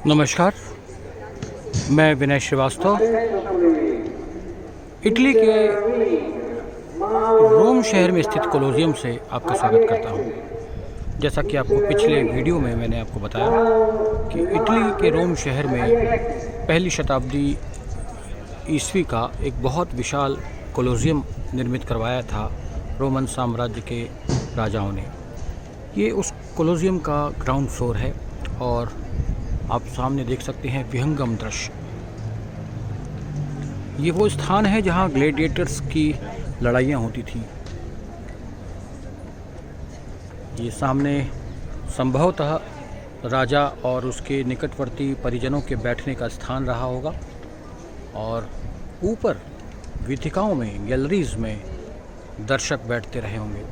नमस्कार, मैं विनय श्रीवास्तव इटली के रोम शहर में स्थित कोलोसियम से आपका स्वागत करता हूं। जैसा कि आपको पिछले वीडियो में मैंने आपको बताया कि इटली के रोम शहर में पहली शताब्दी ईस्वी का एक बहुत विशाल कोलोसियम निर्मित करवाया था रोमन साम्राज्य के राजाओं ने। ये उस कोलोसियम का ग्राउंड फ्लोर है और आप सामने देख सकते हैं विहंगम दृश्य। ये वो स्थान है जहां ग्लैडिएटर्स की लड़ाइयाँ होती थी। ये सामने संभवतः राजा और उसके निकटवर्ती परिजनों के बैठने का स्थान रहा होगा और ऊपर वीथिकाओं में, गैलरीज में दर्शक बैठते रहे होंगे।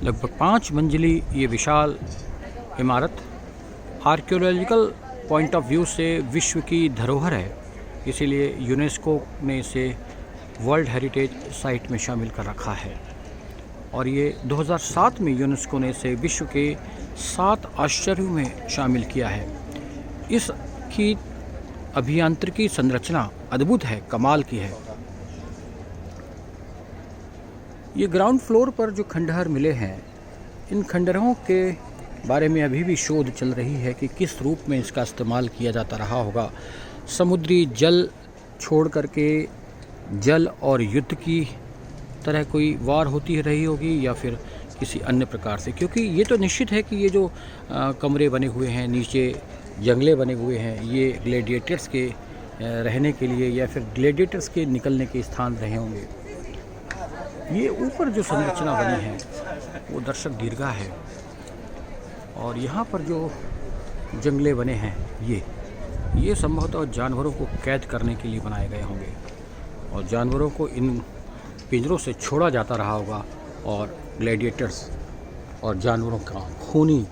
लगभग 5 मंजिली ये विशाल इमारत आर्कियोलॉजिकल पॉइंट ऑफ व्यू से विश्व की धरोहर है, इसीलिए यूनेस्को ने इसे वर्ल्ड हेरिटेज साइट में शामिल कर रखा है। और ये 2007 में यूनेस्को ने इसे विश्व के 7 आश्चर्यों में शामिल किया है। इसकी अभियांत्रिकी संरचना अद्भुत है, कमाल की है। ये ग्राउंड फ्लोर पर जो खंडहर मिले हैं, इन खंडहरों के बारे में अभी भी शोध चल रही है कि किस रूप में इसका इस्तेमाल किया जाता रहा होगा। समुद्री जल छोड़ करके जल और युद्ध की तरह कोई वार होती रही होगी या फिर किसी अन्य प्रकार से, क्योंकि ये तो निश्चित है कि ये जो कमरे बने हुए हैं, नीचे जंगले बने हुए हैं, ये ग्लैडिएटर्स के रहने के लिए या फिर ग्लैडिएटर्स के निकलने के स्थान रहे होंगे। ये ऊपर जो संरचना बनी है वो दर्शक दीर्घा है और यहाँ पर जो जंगले बने हैं ये संभवतः जानवरों को कैद करने के लिए बनाए गए होंगे और जानवरों को इन पिंजरों से छोड़ा जाता रहा होगा और ग्लैडिएटर्स और जानवरों का खूनी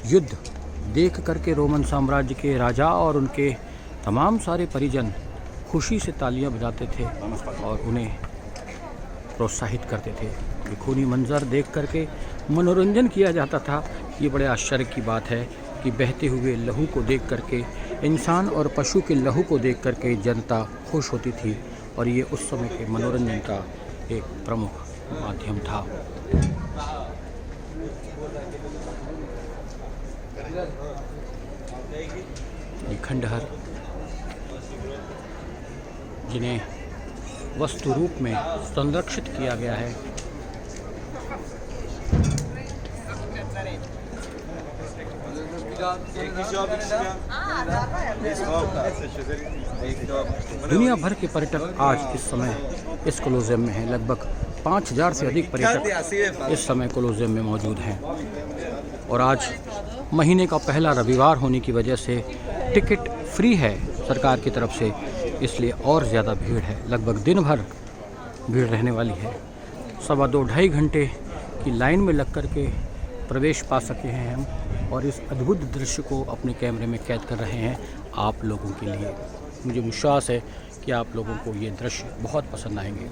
युद्ध देख करके रोमन साम्राज्य के राजा और उनके तमाम सारे परिजन खुशी से तालियां बजाते थे और उन्हें प्रोत्साहित करते थे। ये खूनी मंजर देख करके मनोरंजन किया जाता था। ये बड़े आश्चर्य की बात है कि बहते हुए लहू को देख करके, इंसान और पशु के लहू को देख करके जनता खुश होती थी और ये उस समय के मनोरंजन का एक प्रमुख माध्यम था। ये खंडहर जिन्हें वस्तु रूप में संरक्षित किया गया है, दुनिया भर के पर्यटक आज इस समय इस कोलोसियम में हैं। लगभग 5000 से अधिक पर्यटक इस समय कोलोसियम में मौजूद हैं और आज महीने का पहला रविवार होने की वजह से टिकट फ्री है सरकार की तरफ से, इसलिए और ज़्यादा भीड़ है। लगभग दिन भर भीड़ रहने वाली है। 2.5 घंटे की लाइन में लग कर के प्रवेश पा सके हैं हम और इस अद्भुत दृश्य को अपने कैमरे में कैद कर रहे हैं आप लोगों के लिए। मुझे विश्वास है कि आप लोगों को ये दृश्य बहुत पसंद आएंगे।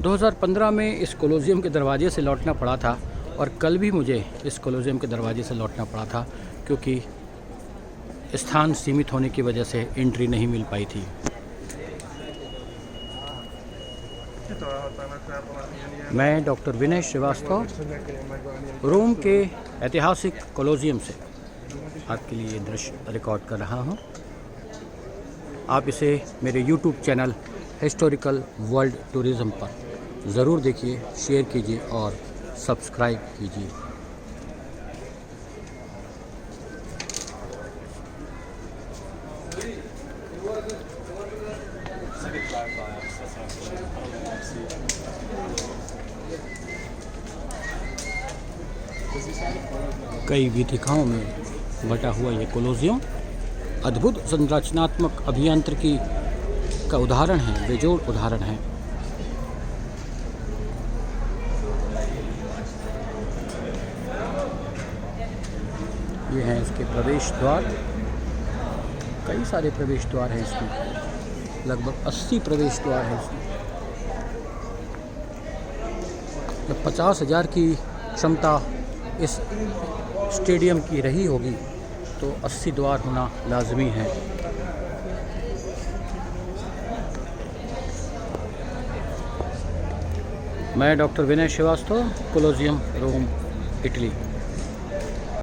2015 में इस कोलोसियम के दरवाजे से लौटना पड़ा था और कल भी मुझे इस कोलोसियम के दरवाजे से लौटना पड़ा था क्योंकि स्थान सीमित होने की वजह से एंट्री नहीं मिल पाई थी। मैं डॉक्टर विनय श्रीवास्तव रोम के ऐतिहासिक कोलोसियम से आपके लिए ये दृश्य रिकॉर्ड कर रहा हूँ। आप इसे मेरे YouTube channel historical world tourism पर ज़रूर देखिए, शेयर कीजिए और सब्सक्राइब कीजिए। कई वीथिकाओं में बटा हुआ ये कोलोसियम अद्भुत संरचनात्मक अभियांत्रिकी का उदाहरण है, बेजोड़ उदाहरण है। ये हैं इसके प्रवेश द्वार, कई सारे प्रवेश द्वार हैं इसमें, लगभग 80 प्रवेश द्वार हैं इसमें। जब 50,000 की क्षमता इस स्टेडियम की रही होगी तो 80 द्वार होना लाजमी है। मैं डॉक्टर विनय श्रीवास्तव, कोलोजियम, रोम, इटली।